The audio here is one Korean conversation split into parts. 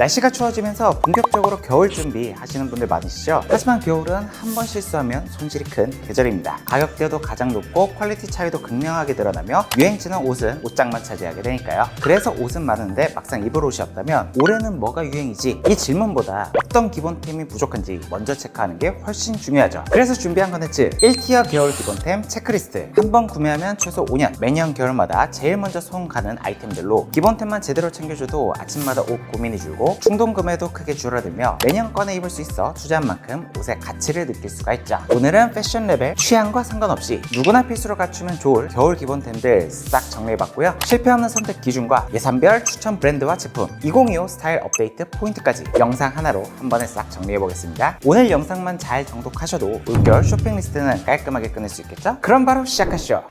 날씨가 추워지면서 본격적으로 겨울 준비 하시는 분들 많으시죠? 하지만 겨울은 한 번 실수하면 손실이 큰 계절입니다. 가격대도 가장 높고 퀄리티 차이도 극명하게 드러나며 유행치는 옷은 옷장만 차지하게 되니까요. 그래서 옷은 많은데 막상 입을 옷이 없다면 올해는 뭐가 유행이지? 이 질문보다 어떤 기본템이 부족한지 먼저 체크하는 게 훨씬 중요하죠. 그래서 준비한 컨텐츠 1티어 겨울 기본템 체크리스트. 한 번 구매하면 최소 5년, 매년 겨울마다 제일 먼저 손 가는 아이템들로 기본템만 제대로 챙겨줘도 아침마다 옷 고민이 줄고 충동 구매도 크게 줄어들며 매년 꺼내 입을 수 있어 투자한 만큼 옷의 가치를 느낄 수가 있죠. 오늘은 패션 레벨 취향과 상관없이 누구나 필수로 갖추면 좋을 겨울 기본템들 싹 정리해봤고요. 실패 없는 선택 기준과 예산별 추천 브랜드와 제품, 2025 스타일 업데이트 포인트까지 영상 하나로 한 번에 싹 정리해보겠습니다. 오늘 영상만 잘 정독하셔도 올겨울 쇼핑 리스트는 깔끔하게 끝낼 수 있겠죠? 그럼 바로 시작하시죠.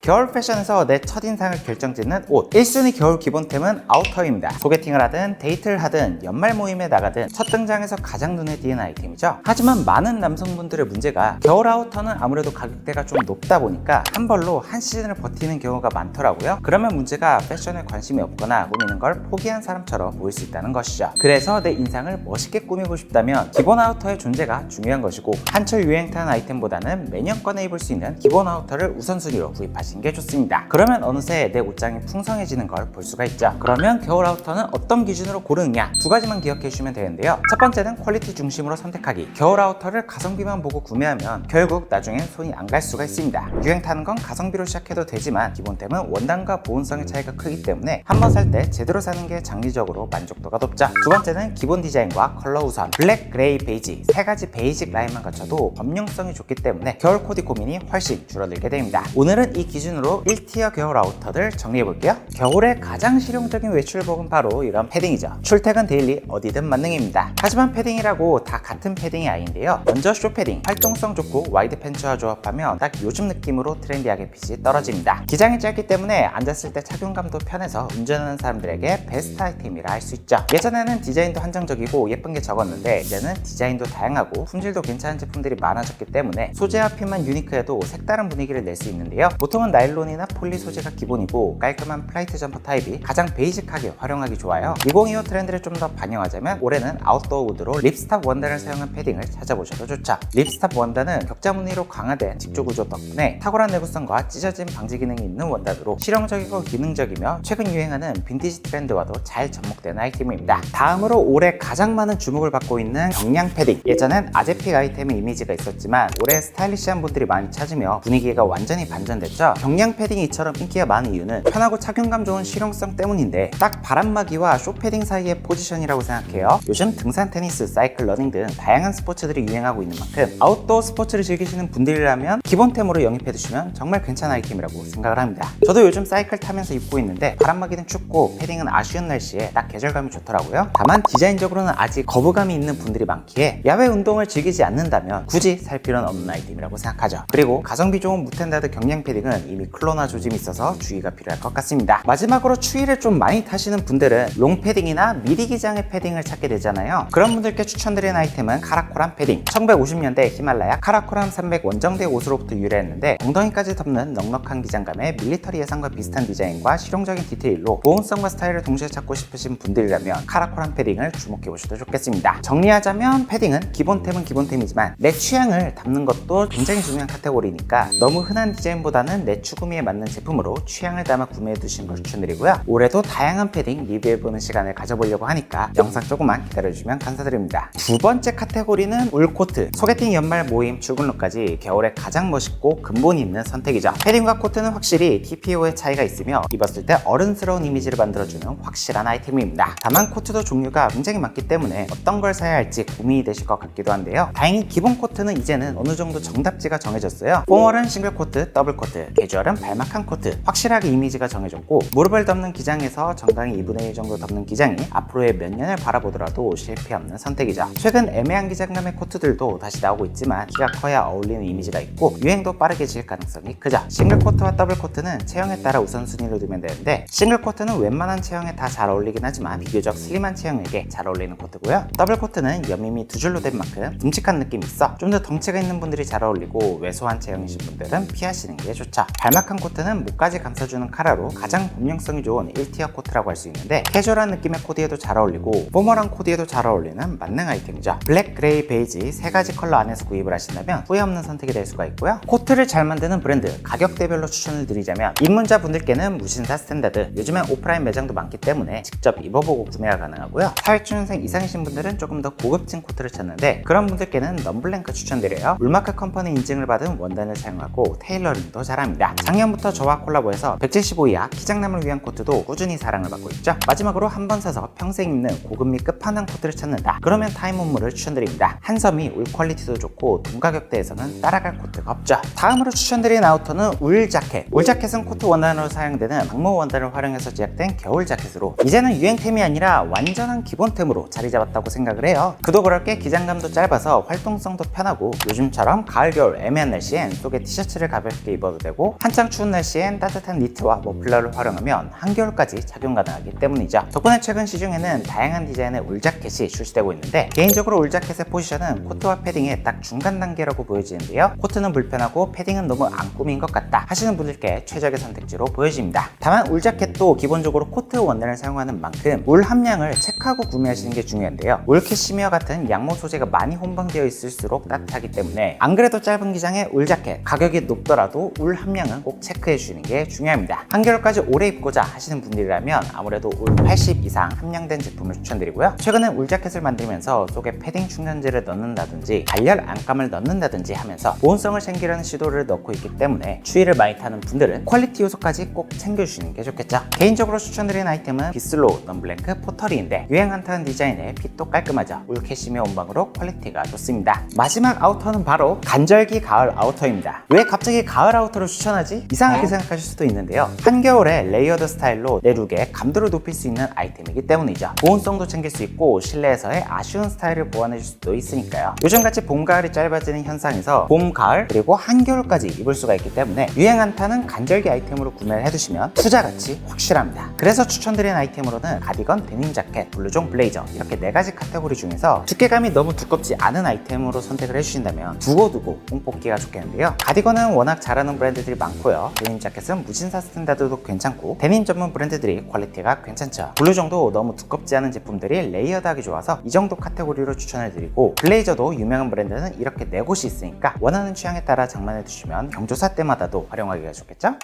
겨울 패션에서 내 첫인상을 결정짓는 옷 1순위 겨울 기본템은 아우터입니다. 소개팅을 하든 데이트를 하든 연말 모임에 나가든 첫 등장에서 가장 눈에 띄는 아이템이죠. 하지만 많은 남성분들의 문제가 겨울 아우터는 아무래도 가격대가 좀 높다 보니까 한 벌로 한 시즌을 버티는 경우가 많더라고요. 그러면 문제가 패션에 관심이 없거나 꾸미는 걸 포기한 사람처럼 보일 수 있다는 것이죠. 그래서 내 인상을 멋있게 꾸미고 싶다면 기본 아우터의 존재가 중요한 것이고 한철 유행 타는 아이템보다는 매년 꺼내 입을 수 있는 기본 아우터를 우선순위로 구입하시는 게 좋습니다. 그러면 어느새 내 옷장이 풍성해지는 걸 볼 수가 있죠. 그러면 겨울 아우터는 어떤 기준으로 고르느냐 두 가지만 기억해 주시면 되는데요. 첫 번째는 퀄리티 중심으로 선택하기. 겨울 아우터를 가성비만 보고 구매하면 결국 나중엔 손이 안 갈 수가 있습니다. 유행 타는 건 가성비로 시작해도 되지만 기본템은 원단과 보온성의 차이가 크기 때문에 한번 살 때 제대로 사는 게 장기적으로 만족도가 높죠. 두 번째는 기본 디자인과 컬러 우선. 블랙, 그레이, 베이지 세 가지 베이직 라인만 갖춰도 범용성이 좋기 때문에 겨울 코디 고민이 훨씬 줄어들게 됩니다. 오늘은 이 기준으로 1티어 겨울 아우터들 정리해볼게요. 겨울에 가장 실용적인 외출복은 바로 이런 패딩이죠. 출퇴근 데일리 어디든 만능입니다. 하지만 패딩이라고 다 같은 패딩이 아닌데요. 먼저 쇼패딩, 활동성 좋고 와이드 팬츠와 조합하면 딱 요즘 느낌으로 트렌디하게 핏이 떨어집니다. 기장이 짧기 때문에 앉았을 때 착용감도 편해서 운전하는 사람들에게 베스트 아이템이라 할 수 있죠. 예전에는 디자인도 한정적이고 예쁜 게 적었는데 이제는 디자인도 다양하고 품질도 괜찮은 제품들이 많아졌기 때문에 소재와 핏만 유니크해도 색다른 분위기를 낼 수 있는데요. 보통은 나일론이나 폴리 소재가 기본이고 깔끔한 플라이트 점퍼 타입이 가장 베이직하게 활용하기 좋아요. 2025 트렌드를 좀 더 반영하자면 올해는 아웃도어 우드로 립스탑 원단을 사용한 패딩을 찾아보셔도 좋죠. 립스탑 원단은 격자 무늬로 강화된 직조 구조 덕분에 탁월한 내구성과 찢어짐 방지 기능이 있는 원단으로 실용적이고 기능적이며 최근 유행하는 빈티지 트렌드와도 잘 접목되는 아이템입니다. 다음으로 올해 가장 많은 주목을 받고 있는 경량 패딩. 예전엔 아재픽 아이템의 이미지가 있었지만 올해 스타일리시한 분들이 많이 찾으며 분위기가 완전히 반전됐죠. 경량 패딩이 이처럼 인기가 많은 이유는 편하고 착용감 좋은 실용성 때문인데 딱 바람막이와 쇼패딩 사이의 포지션이라고 생각해요. 요즘 등산, 테니스, 사이클, 러닝 등 다양한 스포츠들이 유행하고 있는 만큼 아웃도어 스포츠를 즐기시는 분들이라면 기본템으로 영입해 두시면 정말 괜찮은 아이템이라고 생각을 합니다. 저도 요즘 사이클 타면서 입고 있는데 바람막이는 춥고 패딩은 아쉬운 날씨에 딱 계절감이 좋더라고요. 다만 디자인적으로는 아직 거부감이 있는 분들이 많기에 야외 운동을 즐기지 않는다면 굳이 살 필요는 없는 아이템이라고 생각하죠. 그리고 가성비 좋은 무텐다드 경량 패딩은 이미 클로나 조짐이 있어서 주의가 필요할 것 같습니다. 마지막으로 추위를 좀 많이 타시는 분들은 롱 패딩이나 미디 기장의 패딩을 찾게 되잖아요. 그런 분들께 추천드리는 아이템은 카라코람 패딩. 1950년대 히말라야 카라코람 300 원정대 옷으로부터 유래했는데 엉덩이까지 덮는 넉넉한 기장감의 밀리터리 예상과 비슷한 디자인과 실용적인 디테일로 보온성과 스타일을 동시에 찾고 싶으신 분들이라면 카라코람 패딩을 주목해보셔도 좋겠습니다. 정리하자면 패딩은 기본템은 기본템이지만 내 취향을 담는 것도 굉장히 중요한 카테고리니까 너무 흔한 디자인보다는 내 추구미에 맞는 제품으로 취향을 담아 구매해 두시는 걸 추천드리고요. 올해도 다양한 패딩 리뷰해보는 시간을 가져보려고 하니까 영상 조금만 기다려주시면 감사드립니다. 두 번째 카테고리는 울코트. 소개팅, 연말 모임, 출근룩까지 겨울에 가장 멋있고 근본 있는 선택이죠. 패딩과 코트는 확실히 TPO의 차이가 있으며 입었을 때 어른스러운 이미지를 만들어주는 확실한 아이템입니다. 다만 코트도 종류가 굉장히 많기 때문에 어떤 걸 사야 할지 고민이 되실 것 같기도 한데요. 다행히 기본 코트는 이제는 어느 정도 정답지가 정해졌어요. 포멀은 싱글 코트, 더블 코트, 캐주얼은 발막한 코트. 확실하게 이미지가 정해졌고 무릎을 덮는 기장에서 정강이 2분의 1 정도 덮는 기장이 앞으로의 몇 년을 바라보더라도 실패 없는 선택이죠. 최근 애매한 기장감의 코트들도 다시 나오고 있지만 키가 커야 어울리는 이미지가 있고 유행도 빠르게 질 가능성이 크죠. 싱글 코트와 더블 코트는 체형에 따라 우선순위로 두면 되는데 싱글 코트는 웬만한 체형에 다 잘 어울리긴 하지만 비교적 슬림한 체형에게 잘 어울리는 코트고요. 더블 코트는 여밈이 두 줄로 된 만큼 듬직한 느낌이 있어 좀 더 덩치가 있는 분들이 잘 어울리고 왜소한 체형이신 분들은 피하시는 게 좋죠. 발막한 코트는 목까지 감싸주는 카라로 가장 범용성이 좋은 1티어 코트라고 할 수 있는데 캐주얼한 느낌의 코디에도 잘 어울리고 포멀한 코디에도 잘 어울리는 만능 아이템이죠. 블랙, 그레이, 베이지 세 가지 컬러 안에서 구입을 하신다면 후회 없는 선택이 될 수가 있고요. 코트를 잘 만드는 브랜드, 가격대별로 추천을 드리자면 입문자분들께는 무신사 스탠다드, 요즘엔 오프라인 매장도 많기 때문에 직접 입어보고 구매가 가능하고요. 사회초년생 이상이신 분들은 조금 더 고급진 코트를 찾는데 그런 분들께는 넘블랭크 추천드려요. 울마크 컴퍼니 인증을 받은 원단을 사용하고 테일러링도 잘합니다. 작년부터 저와 콜라보해서 175 이하 키장남을 위한 코트도 꾸준히 사랑을 받고 있죠. 마지막으로 한 번 사서 평생 입는 고급 및 끝판왕 코트를 찾는다. 그러면 타임온물을 추천드립니다. 한섬이 울 퀄리티도 좋고 동 가격대에서는 따라갈 코트가 없죠. 다음으로 추천드린 아우터는 울 자켓. 울 자켓은 코트 원단으로 사용되는 방모 원단을 활용해서 제작된 겨울 자켓으로 이제는 유행템이 아니라 완전한 기본템으로 자리 잡았다고 생각을 해요. 그도 그럴 게 기장감도 짧아서 활동성도 편하고 요즘처럼 가을 겨울 애매한 날씨엔 속에 티셔츠를 가볍게 입어도 되고 한창 추운 날씨엔 따뜻한 니트와 머플러를 활용하면 한겨울까지 착용 가능하기 때문이죠. 덕분에 최근 시중에는 다양한 디자인의 울 자켓이 출시되고 있는데 개인적으로 울 자켓의 포지션은 코트와 패딩의 딱 중간 단계라고 보여지는데요. 코트는 불편하고 패딩은 너무 안 꾸민 것 같다 하시는 분들께 최적의 선택지로 보여집니다. 다만 울 자켓도 기본적으로 코트 원단을 사용하는 만큼 울 함량을 체크하고 구매하시는 게 중요한데요. 울 캐시미어 같은 양모 소재가 많이 혼방되어 있을수록 따뜻하기 때문에 안 그래도 짧은 기장의 울 자켓 가격이 높더라도 울 함량은 꼭 체크해 주시는 게 중요합니다. 한겨울까지 오래 입고자 하시는 분들이라면 아무래도 울 80 이상 함량된 제품을 추천드리고요. 최근에 울 자켓을 만들면서 속에 패딩 충전재를 넣는다든지 발열 안감을 넣는다든지 하면서 보온성을 챙기려는 시도를 넣고 있기 때문에 추위를 많이 타는 분들은 퀄리티 요소까지 꼭 챙겨주시는 게 좋겠죠. 개인적으로 추천드리는 아이템은 비슬로우, 넘블랭크, 포터리인데 유행 한타는 디자인에 핏도 깔끔하죠. 울 캐시미어 온방으로 퀄리티가 좋습니다. 마지막 아우터는 바로 간절기 가을 아우터입니다. 왜 갑자기 가을 아우터를 추천하지? 이상하게 생각하실 수도 있는데요. 한겨울에 레이어드 스타일로 내 룩의 감도를 높일 수 있는 아이템이기 때문이죠. 보온성도 챙길 수 있고 실내에서의 아쉬운 스타일을 보완해줄 수도 있으니까요. 요즘같이 봄, 가을이 짧아지는 현상에서 봄, 가을 그리고 한겨울까지 입을 수가 있기 때문에 유행 한타는 간절기 아이템으로 구매를 해두시면 투자가치 확실합니다. 그래서 추천드리는 아이템으로는 가디건, 데님 자켓, 블루종, 블레이저 이렇게 4가지 카테고리 중에서 두께감이 너무 두껍지 않은 아이템으로 선택을 해주신다면 두고두고 뽕 뽑기가 좋겠는데요. 가디건은 워낙 잘하는 브랜드들이 많고요. 데님 자켓은 무신사 스탠다드도 괜찮고 데님 전문 브랜드들이 퀄리티가 괜찮죠. 블루종도 너무 두껍지 않은 제품들이 레이어드하기 좋아서 이 정도 카테고리로 추천을 드리고 블레이저도 유명한 브랜드는 이렇게 4곳이 있으니까 원하는 취향에 따라 장만해 두시면 경조사 때마다도 활용하기가 좋겠죠?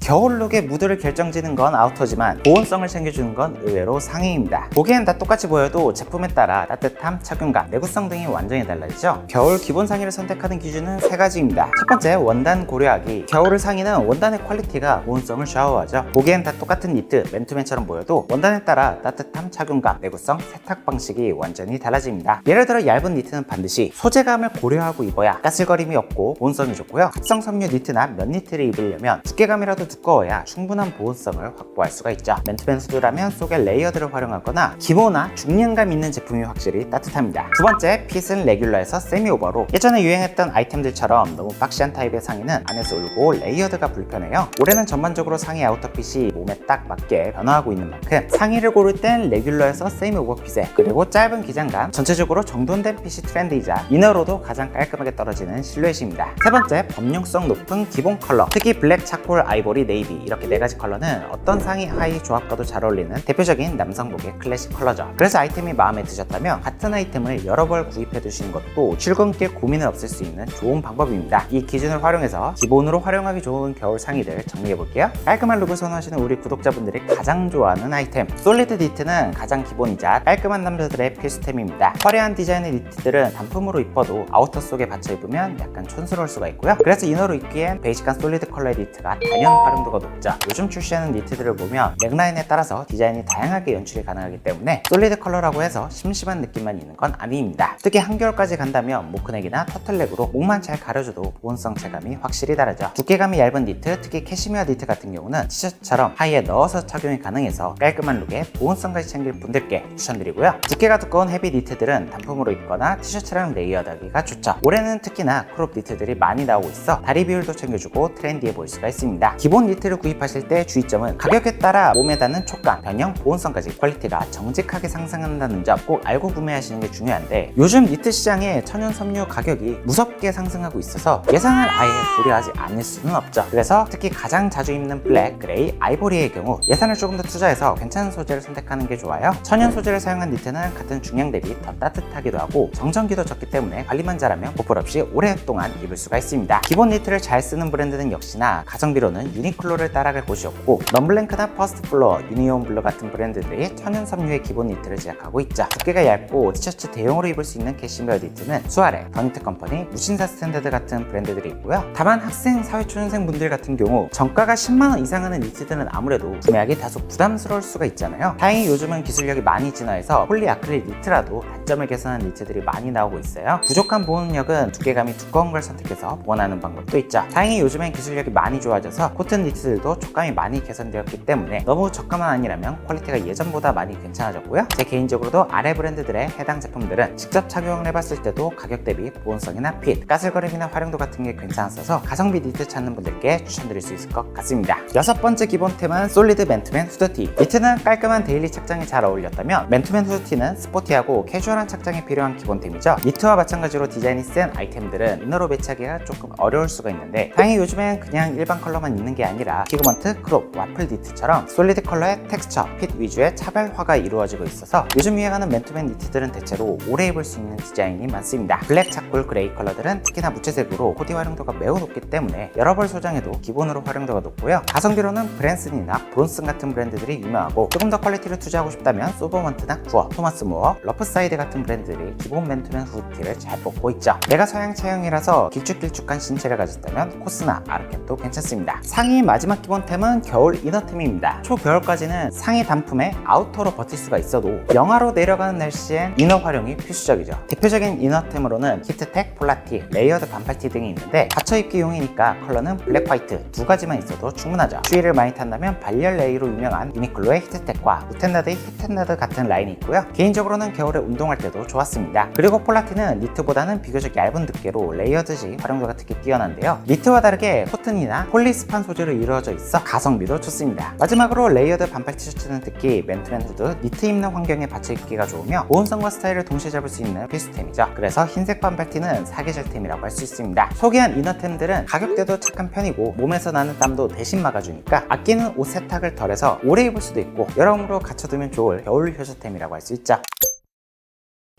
겨울룩의 무드를 결정짓는 건 아우터지만 보온성을 챙겨주는 건 의외로 상의입니다. 보기엔 다 똑같이 보여도 제품에 따라 따뜻함, 착용감, 내구성 등이 완전히 달라지죠. 겨울 기본 상의를 선택하는 기준은 3가지입니다. 첫 번째, 원단 고려하기. 겨울 상의는 원단의 퀄리티가 보온성을 좌우하죠. 보기엔 다 똑같은 니트, 맨투맨처럼 보여도 원단에 따라 따뜻함, 착용감, 내구성, 세탁 방식이 완전히 달라집니다. 예를 들어 얇은 니트는 반드시 소재감을 고려하고 입어야 까슬거림이 없고 보온성이 좋고요. 합성 섬유 니트나 면 니트를 입으려면 두께감이라도 두꺼워야 충분한 보온성을 확보할 수가 있죠. 맨투맨 수드라면 속에 레이어드를 활용하거나 기모나 중량감 있는 제품이 확실히 따뜻합니다. 두 번째, 핏은 레귤러에서 세미 오버로. 예전에 유행했던 아이템들처럼 너무 박시한 타입의 상의는 안에서 울고 레이어드가 불편해요. 올해는 전반적으로 상의 아우터 핏이 몸에 딱 맞게 변화하고 있는 만큼 상의를 고를 땐 레귤러에서 세미 오버 핏에 그리고 짧은 기장감, 전체적으로 정돈된 핏이 트렌드이자 이너로도 가장 깔끔하게 떨어지는 실루엣입니다. 세 번째, 범용성 높은 기본 컬러. 특히 블랙, 차콜, 아이보리, 네이비 이렇게 4가지 컬러는 어떤 상의 하의 조합과도 잘 어울리는 대표적인 남성복의 클래식 컬러죠. 그래서 아이템이 마음에 드셨다면 같은 아이템을 여러 벌 구입해 두시는 것도 출근길 고민을 없앨 수 있는 좋은 방법입니다. 이 기준을 활용해서 기본으로 활용하기 좋은 겨울 상의들 정리해 볼게요. 깔끔한 룩을 선호하시는 우리 구독자분들이 가장 좋아하는 아이템, 솔리드 니트는 가장 기본이자 깔끔한 남자들의 필수템입니다. 화려한 디자인의 니트들은 단품으로 입어도 아우터 속에 받쳐 입으면 약간 촌스러울 수가 있고요. 그래서 이너로 입기엔 베이직한 솔리드 컬러의 니트가 단연 활용도가 높죠. 요즘 출시하는 니트들을 보면 넥라인에 따라서 디자인이 다양하게 연출이 가능하기 때문에 솔리드 컬러라고 해서 심심한 느낌만 있는 건 아닙니다. 특히 한겨울까지 간다면 모크넥이나 터틀넥으로 목만 잘 가려줘도 보온성 체감이 확실히 다르죠. 두께감이 얇은 니트, 특히 캐시미어 니트 같은 경우는 티셔츠처럼 하의에 넣어서 착용이 가능해서 깔끔한 룩에 보온성까지 챙길 분들께 추천드리고요. 두께가 두꺼운 헤비 니트들은 단품으로 입거나 티셔츠랑 레이어드하기가 좋죠. 올해는 특히나 크롭 니트들이 많이 나오고 있어 다리 비율도 챙겨주고 트렌디해 보일 수가 있습니다. 기본 기본 니트를 구입하실 때 주의점은 가격에 따라 몸에 닿는 촉감, 변형, 보온성까지 퀄리티가 정직하게 상승한다는 점 꼭 알고 구매하시는 게 중요한데, 요즘 니트 시장의 천연 섬유 가격이 무섭게 상승하고 있어서 예산을 아예 고려하지 않을 수는 없죠. 그래서 특히 가장 자주 입는 블랙, 그레이, 아이보리의 경우 예산을 조금 더 투자해서 괜찮은 소재를 선택하는 게 좋아요. 천연 소재를 사용한 니트는 같은 중량 대비 더 따뜻하기도 하고 정전기도 적기 때문에 관리만 잘하면 보풀 없이 오랫동안 입을 수가 있습니다. 기본 니트를 잘 쓰는 브랜드는 역시나 가성비로는 유니클로를 따라갈 곳이 없고, 럼블랭크나 퍼스트플로어, 유니온블루 같은 브랜드들이 천연 섬유의 기본 니트를 제작하고 있죠. 두께가 얇고 티셔츠 대용으로 입을 수 있는 캐시미어 니트는 수아레, 더니트 컴퍼니, 무신사 스탠다드 같은 브랜드들이 있고요. 다만 학생, 사회초년생 분들 같은 경우 정가가 10만원 이상 하는 니트들은 아무래도 구매하기 다소 부담스러울 수가 있잖아요. 다행히 요즘은 기술력이 많이 진화해서 폴리아크릴 니트라도 단점을 개선한 니트들이 많이 나오고 있어요. 부족한 보온력은 두께감이 두꺼운 걸 선택해서 보완하는 방법도 있죠. 다행히 요즘엔 기술력이 많이 좋아져서 코튼 니트들도 촉감이 많이 개선되었기 때문에 너무 저가만 아니라면 퀄리티가 예전보다 많이 괜찮아졌고요. 제 개인적으로도 아래 브랜드들의 해당 제품들은 직접 착용을 해봤을 때도 가격 대비 보온성이나 핏, 까슬거림이나 활용도 같은 게 괜찮았어서 가성비 니트 찾는 분들께 추천드릴 수 있을 것 같습니다. 여섯 번째 기본템은 솔리드 맨투맨 후드티. 니트는 깔끔한 데일리 착장에 잘 어울렸다면 맨투맨 후드티는 스포티하고 캐주얼한 착장에 필요한 기본템이죠. 니트와 마찬가지로 디자인이 센 아이템들은 이너로 매치하기가 조금 어려울 수가 있는데, 다행히 요즘엔 그냥 일반 컬러만 있는 게 아니라 피그먼트, 크롭, 와플 니트처럼 솔리드 컬러의 텍스처, 핏 위주의 차별화가 이루어지고 있어서 요즘 유행하는 맨투맨 니트들은 대체로 오래 입을 수 있는 디자인이 많습니다. 블랙, 차콜, 그레이 컬러들은 특히나 무채색으로 코디 활용도가 매우 높기 때문에 여러 벌 소장에도 기본으로 활용도가 높고요. 가성비로는 브랜슨이나 브론슨 같은 브랜드들이 유명하고, 조금 더 퀄리티를 투자하고 싶다면 소버먼트나 구어, 토마스 무어, 러프사이드 같은 브랜드들이 기본 맨투맨 후드티를 잘 뽑고 있죠. 내가 서양 체형이라서 길쭉길쭉한 신체를 가졌다면 코스나 아르켓도 괜찮습니다. 상의 마지막 기본템은 겨울 이너템입니다. 초겨울까지는 상의 단품에 아우터로 버틸 수가 있어도 영하로 내려가는 날씨엔 이너 활용이 필수적이죠. 대표적인 이너템으로는 히트텍, 폴라티, 레이어드 반팔티 등이 있는데 받쳐 입기용이니까 컬러는 블랙, 화이트 두 가지만 있어도 충분하죠. 추위를 많이 탄다면 발열 레이로 유명한 유니클로의 히트텍과 우텐나드의 히텐나드 같은 라인이 있고요. 개인적으로는 겨울에 운동할 때도 좋았습니다. 그리고 폴라티는 니트보다는 비교적 얇은 두께로 레이어드지 활용도가 특히 뛰어난데요. 니트와 다르게 코튼이나 폴리스판 소재로 이루어져 있어 가성비도 좋습니다. 마지막으로 레이어드 반팔 티셔츠는 특히 맨투맨 후드, 니트 입는 환경에 받쳐 입기가 좋으며 보온성과 스타일을 동시에 잡을 수 있는 필수템이죠. 그래서 흰색 반팔티는 사계절템이라고 할 수 있습니다. 소개한 이너템들은 가격대도 착한 편이고 몸에서 나는 땀도 대신 막아주니까 아끼는 옷 세탁을 덜해서 오래 입을 수도 있고 여러모로 갖춰두면 좋을 겨울 효자템이라고 할 수 있죠.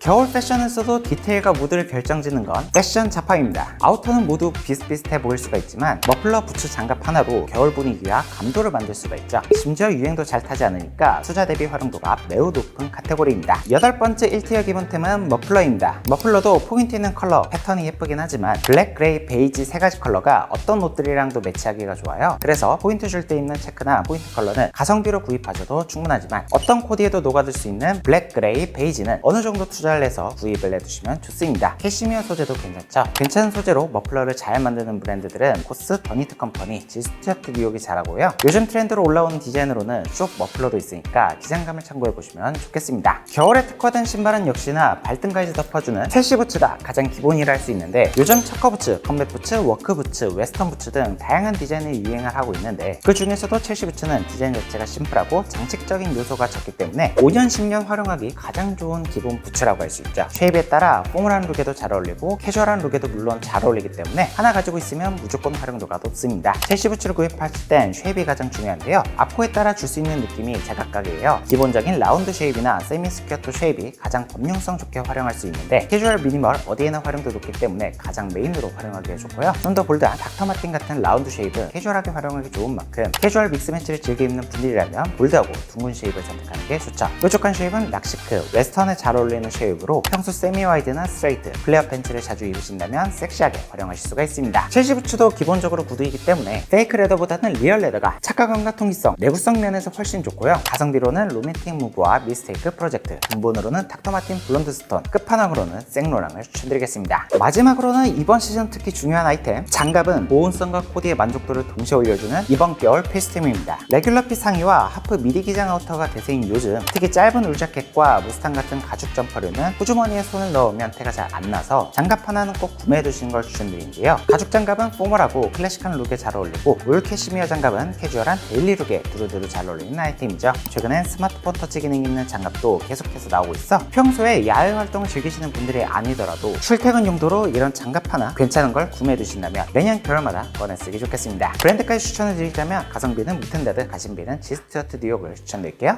겨울 패션에서도 디테일과 무드를 결정짓는 건 패션 자파입니다. 아우터는 모두 비슷비슷해 보일 수가 있지만 머플러, 부츠, 장갑 하나로 겨울 분위기와 감도를 만들 수가 있죠. 심지어 유행도 잘 타지 않으니까 투자 대비 활용도가 매우 높은 카테고리입니다. 여덟 번째 1티어 기본템은 머플러입니다. 머플러도 포인트 있는 컬러, 패턴이 예쁘긴 하지만 블랙, 그레이, 베이지 세 가지 컬러가 어떤 옷들이랑도 매치하기가 좋아요. 그래서 포인트 줄 때 입는 체크나 포인트 컬러는 가성비로 구입하셔도 충분하지만 어떤 코디에도 녹아들 수 있는 블랙, 그레이, 베이지는 어느 정도 투자를 해서 구입을 해두시면 좋습니다. 캐시미어 소재도 괜찮죠? 괜찮은 소재로 머플러를 잘 만드는 브랜드들은 코스, 더니트 컴퍼니, 질 스튜어트 뉴욕이 잘하고요. 요즘 트렌드로 올라오는 디자인으로는 쭉 머플러도 있으니까 기장감을 참고해보시면 좋겠습니다. 겨울에 특화된 신발은 역시나 발등까지 덮어주는 첼시 부츠가 가장 기본이라 할 수 있는데, 요즘 처커 부츠, 컴뱃 부츠, 워크 부츠, 웨스턴 부츠 등 다양한 디자인의 유행을 하고 있는데, 그 중에서도 첼시 부츠는 디자인 자체가 심플하고 장식적인 요소가 적기 때문에 5년, 10년 활용하기 가장 좋은 기본 부츠라고 할 수 있죠. 쉐입에 따라 포멀한 룩에도 잘 어울리고 캐주얼한 룩에도 물론 잘 어울리기 때문에 하나 가지고 있으면 무조건 활용도가 높습니다. 첼시 부츠를 구입하실 땐 쉐입이 가장 중요한데요. 앞코에 따라 줄 수 있는 느낌이 제각각이에요. 기본적인 라운드 쉐입이나 세미 스퀘어트 쉐입이 가장 범용성 좋게 활용할 수 있는데, 캐주얼, 미니멀 어디에나 활용도 높기 때문에 가장 메인으로 활용하기에 좋고요. 좀 더 볼드한 닥터 마틴 같은 라운드 쉐입은 캐주얼하게 활용하기 좋은 만큼 캐주얼 믹스매치를 즐겨 입는 분들이라면 볼드하고 둥근 쉐입을 선택하는 게 좋죠. 뾰족한 쉐입은 락시크, 웨스턴에 잘 어울리는 쉐입으로 평소 세미 와이드나 스트레이트, 플레어 팬츠를 자주 입으신다면 섹시하게 활용하실 수가 있습니다. 첼시 부츠도 기본적으로 구두이기 때문에 페이크 레더보다는 리얼 레더가 착화감과 통기성, 내구성 면에서 훨씬 좋고요. 가성비로는 로맨틱 무브와 미스테이크 프로젝트, 근본으로는 닥터 마틴 블론드 스톤, 끝판왕으로는 생로랑을 추천드리겠습니다. 마지막으로는 이번 시즌 특히 중요한 아이템, 장갑은 보온성과 코디의 만족도를 동시에 올려주는 이번 겨울 필수템입니다. 레귤러 핏 상의와 하프 미디 기장 아우터가 대세인 요즘, 특히 짧은 울 자켓과 무스탕 같은 가죽 점퍼류는 정도는 호주머니에 손을 넣으면 태가 잘 안 나서 장갑 하나는 꼭 구매해 두시는 걸 추천드리는데요. 가죽 장갑은 포멀하고 클래식한 룩에 잘 어울리고 올 캐시미어 장갑은 캐주얼한 데일리 룩에 두루두루 잘 어울리는 아이템이죠. 최근엔 스마트폰 터치 기능이 있는 장갑도 계속해서 나오고 있어 평소에 야외 활동을 즐기시는 분들이 아니더라도 출퇴근 용도로 이런 장갑 하나 괜찮은 걸 구매해 두신다면 매년 겨울마다 꺼내 쓰기 좋겠습니다. 브랜드까지 추천해 드리자면 가성비는 무텐다드, 가심비는 지스트어트 뉴욕을 추천드릴게요.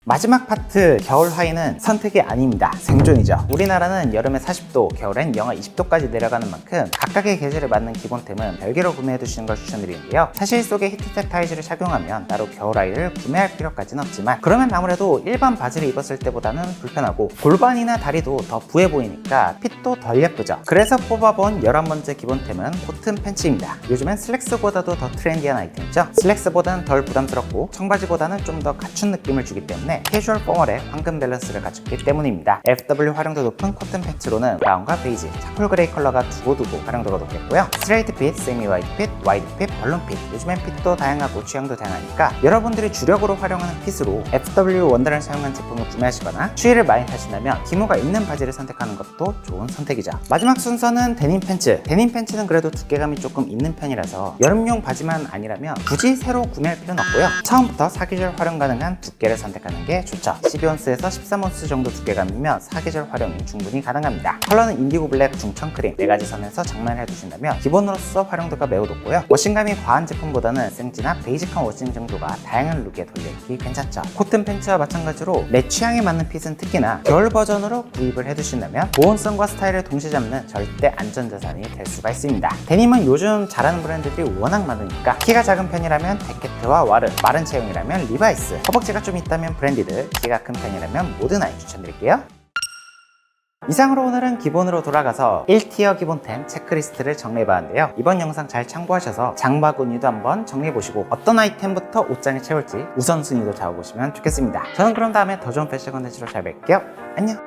마지막 파트 겨울 하의는 선택이 아닙니다. 생존이죠. 우리나라는 여름에 40도, 겨울엔 영하 20도까지 내려가는 만큼 각각의 계절에 맞는 기본템은 별개로 구매해 두시는 걸 추천드리는데요. 사실 속에 히트텍 타이즈를 착용하면 따로 겨울 하의를 구매할 필요까지는 없지만 그러면 아무래도 일반 바지를 입었을 때보다는 불편하고 골반이나 다리도 더 부해 보이니까 핏도 덜 예쁘죠. 그래서 뽑아본 11번째 기본템은 코튼 팬츠입니다. 요즘엔 슬랙스보다도 더 트렌디한 아이템이죠. 슬랙스보다는 덜 부담스럽고 청바지보다는 좀 더 갖춘 느낌을 주기 때문에 캐주얼 포멀의 황금 밸런스를 갖췄기 때문입니다. FW 활용도 높은 코튼 팬츠로는 브라운과 베이지, 차콜 그레이 컬러가 두고두고 활용도가 높겠고요. 스트레이트 핏, 세미 와이드 핏, 와이드 핏, 벌룬 핏, 요즘엔 핏도 다양하고 취향도 다양하니까 여러분들이 주력으로 활용하는 핏으로 FW 원단을 사용한 제품을 구매하시거나 추위를 많이 타신다면 기모가 있는 바지를 선택하는 것도 좋은 선택이죠. 마지막 순서는 데님 팬츠. 데님 팬츠는 그래도 두께감이 조금 있는 편이라서 여름용 바지만 아니라면 굳이 새로 구매할 필요는 없고요. 처음부터 사계절 활용 가능한 두께를 선택하는 게 좋죠. 12온스에서 13온스 정도 두께감이면 사계절 활용이 충분히 가능합니다. 컬러는 인디고 블랙, 중청 크림 4가지 선에서 장만을 해두신다면 기본으로서 활용도가 매우 높고요. 워싱감이 과한 제품보다는 생지나 베이직한 워싱 정도가 다양한 룩에 돌려입기 괜찮죠. 코튼 팬츠와 마찬가지로 내 취향에 맞는 핏은 특히나 겨울 버전으로 구입을 해두신다면 보온성과 스타일을 동시에 잡는 절대 안전자산이 될 수가 있습니다. 데님은 요즘 잘하는 브랜드들이 워낙 많으니까 키가 작은 편이라면 데케트와 와르, 마른 체형이라면 리바이스, 허벅지가 좀 있다면 브랜디드, 키가 큰 편이라면 모드나이 추천드릴게요. 이상으로 오늘은 기본으로 돌아가서 1티어 기본템 체크리스트를 정리해봤는데요. 이번 영상 잘 참고하셔서 장바구니도 한번 정리해보시고 어떤 아이템부터 옷장에 채울지 우선순위도 잡아보시면 좋겠습니다. 저는 그럼 다음에 더 좋은 패션 컨텐츠로 잘 뵐게요. 안녕!